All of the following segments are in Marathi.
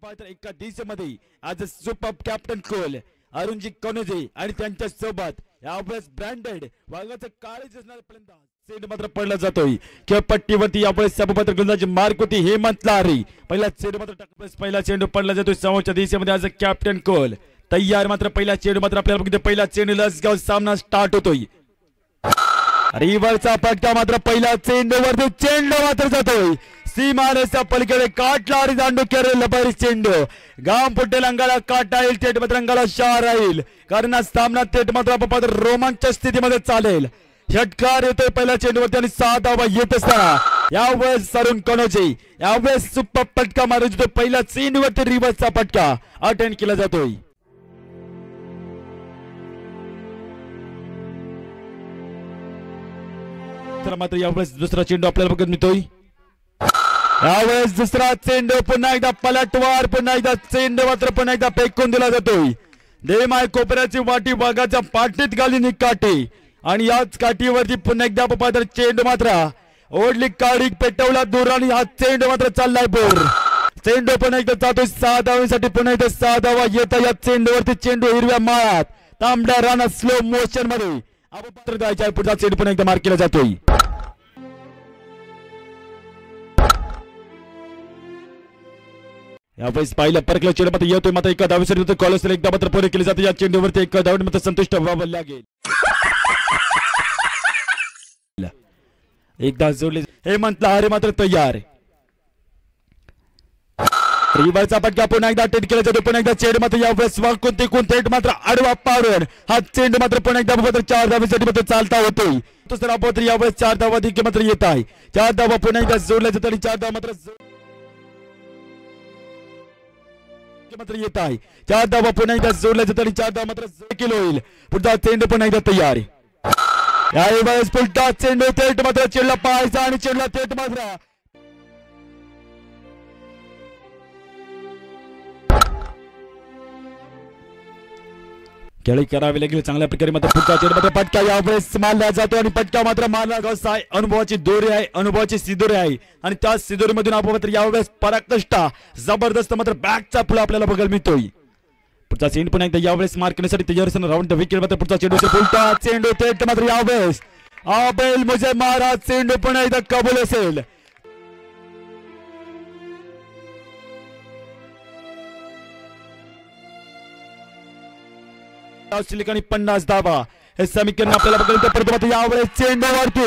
पात्र एका दिवसामध्ये आज super captain Coal Arun ji Kanoje आणि त्यांच्या सोबत यावेळेस ब्रँडेड वाघाचं काळीच असणार फलंदाज चेंडू मात्र पडला जातोय खेळपट्टीवरती यावेळेस सबपात्र गोलंदाजी मार्क होती हेमंत लारी पहिला चेंडू मात्र टाकला पहिला चेंडू पडला जातोय समोरच्या दिशेमध्ये आज कॅप्टन कोल तयार मात्र पहिला चेंडू मात्र आपल्याला बघितलं पहिला चेंडू लसगाव सामना स्टार्ट होतोय रिव्हरचा फटका मात्र पहिला चेंडूवरती चेंडू मात्र जातोय सीमारेषा पलीकडे काटला आणि दांडू केले लबारी चेंडू गाम फुटेल अंगाला काटा येईल थेट मात्र अंगाला शार राहील कारण हा सामना थेट मात्र रोमांचक स्थितीमध्ये चालेल षटकार येतोय पहिल्या चेंडूवरती आणि 6 धावा येत असताना यावेळेस अरुण कनोजे यावेळेस सुपर फटका मारून जातो पहिल्या चेंडूवरती रिव्हरचा फटका अटेंड केला जातोय तर मात्र यावेळेस दुसरा चेंडू आपल्याला बघत मिळतोय यावेळेस दुसरा चेंडू पुन्हा एकदा पलटवार पुन्हा एकदा चेंडू मात्र पुन्हा एकदा फेकून दिला जातोय देमाय कोपऱ्याची वाटी वाघाच्या पाठीत घाली निकाटी आणि याच काठीवरती पुन्हा एकदा पात्र चेंडू मात्र ओढली काडी पेटवला दूर आणि हा चेंडू मात्र चाललाय बोर चेंडू पुन्हा एकदा जातोय 6 धावांसाठी पुन्हा एकदा 6 धावा येता या चेंडूवरती चेंडू हिरव्या माळात तांबड्या रानात स्लो मोशन मध्ये अपपात्र जायच्या पुढचा चेंडू पुन्हा एकदा मार्क केला जातोय यावेळेस पाहिलं परकला चेंडू मात्र येतोय मात्र एका धावेसाठी कॉलेज एकदा मात्र पूर्ण केली जाते या चेंडूवरती एका धावेत मात्र संतुष्ट व्हावं लागेल एकदा जोडले हेमंत लारे मात्र तयार रिव्हरचा फटका पुन्हा एकदा अटेंड केला जातो पुन्हा एकदा चेंडू मात्र यावेळेस वाकून तिकून थेट मात्र आडवा पाडून हा चेंडू मात्र पुन्हा एकदा मात्र 4 धावेसाठी मात्र चालता होतोय दुसरा मात्र यावेळेस 4 धावा देखील मात्र येत आहे 4 धावा पुन्हा एकदा जोडल्या जातात आणि 4 धावा मात्र येत आहे 4 धावा पुन्हा एकदा जोडल्या जातात आणि 4 धावा मात्र देखील होईल पुढचा चेंडू पुन्हा एकदा तयार यावेळेस पुढचा चेंडू थेट मात्र चेंडूला पाहायचा आणि चेंडूला थेट मात्र खेळी करावी लागेल चांगल्या प्रकारे मात्र पुढचा चेंडू मात्र फटका यावेळेस मारला जातो आणि फटका मात्र मारला जातो अनुभवाची दोरी आहे अनुभवाची सिदोरी आहे आणि त्या सिदोरीमधून आपण मात्र यावेळेस पराकष्ट जबरदस्त मात्र बॅकचा पुढे आपल्याला बघायला मिळतोय पुढचा चेंडू पुन्हा एकदा यावेळेस मार्क करण्यासाठी तयार असताना राऊंड द विकेट मात्र पुढचा चेंडू पुढचा चेंडू थेट मात्र यावेळेस आबेल मुझे मारा चेंडू पुन्हा एकदा कबूल असेल ठिकाणी 50 धावा हे समीकरण आपल्याला बघायला परंतु मात्र यावेळेस चेंडूवरती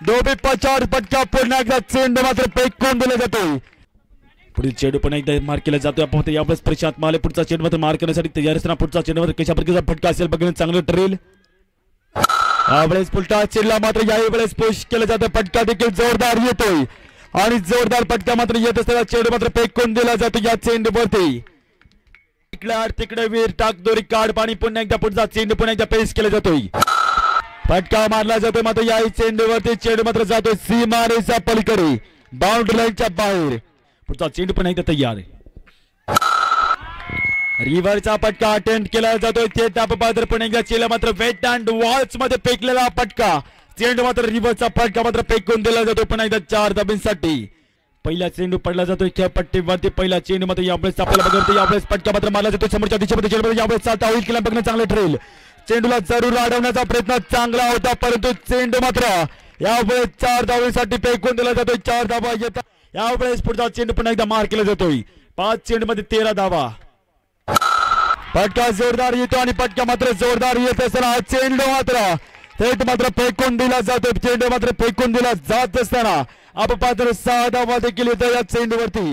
डोबी 50 फटका पुन्हा एकदा चेंडू मात्र फेकून दिला जातोय पुढील चेंडू पुन्हा एकदा मार्क केला जातोय आपण यावेळेस प्रशांत माले पुढचा चेंडू मात्र मार्क करण्यासाठी तयार असताना पुढचा चेंडू कशा प्रकारचा फटका असेल बघणं चांगलं ठरेल यावेळेस पुढचा चेंडूला मात्र यावेळेस पुश केला जातोय फटका देखील जोरदार येतोय आणि जोरदार फटका मात्र येत असताना चेंडू मात्र फेकून दिला जातो या चेंडूवरती तिकडे वीर टाक दोरी काढ पाणी पुन्हा एकदा पुढचा चेंडू पुन्हा एकदा पेश केला जातोय फटका मारला जातोय मात्र या चेंडूवरती चेंडू मात्र जातोय सीमारेषा पलीकडे बाउंड्री लाईनच्या बाहेर पुढचा चेंडू पुन्हा एकदा तयार रिव्हरचा फटका अटेंड केला जातोय थेट अपपात्र पुन्हा एकदा चेंडू मात्र वेट अँड वॉल्स मध्ये फेकलेला फटका चेंडू मात्र रिव्हरचा फटका मात्र फेकून दिला जातोय पुन्हा एकदा 4 धावांसाठी पहिला चेंडू पडला जातोय खेळपट्टीवरती पहिला चेंडू मात्र यावेळेस आपल्याला बघतो यावेळेस फटका मात्र मारला जातोय समोरच्या दिशेमध्ये चेंडू यावेळेस चालता होईल किंवा बघणं चांगलं ठरेल चेंडूला जरूर अडवण्याचा प्रयत्न चांगला होता परंतु चेंडू मात्र यावेळेस 4 धावांसाठी फेकून दिला जातोय 4 धावा येतात यावेळेस पुढचा चेंडू पुन्हा एकदा मार केला जातोय 5 चेंडू मध्ये 13 धावा फटका जोरदार येतो आणि फटका मात्र जोरदार येत असताना चेंडू मात्र थेट मात्र फेकून दिला जातो चेंडू मात्र फेकून दिला जात असताना अपपात्र 6 धावा देखील येतो या चेंडूवरती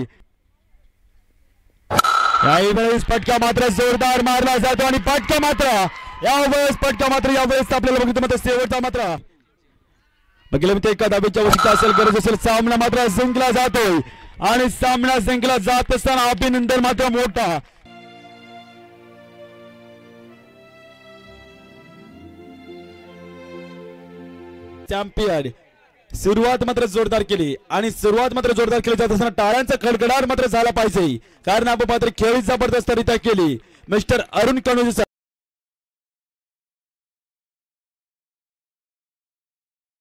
यावेळेस फटका मात्र जोरदार मारला जातो आणि फटका मात्र यावेळेस आपल्याला बघतो मात्र शेवटचा मात्र बघितलं मी ते एका धावेच्या वरती असेल गरज असेल सामना मात्र जिंकला जातोय आणि सामना जिंकला जात असताना अभिनंदन मात्र मोठा चॅम्पियन सुरुवात मात्र जोरदार केली आणि सुरुवात मात्र जोरदार केली जात असताना टाळ्यांचा खडखडाट मात्र झाला पाहिजे कारण आपण मात्र खेळी जबरदस्तरित्या केली मिस्टर अरुण कनोजे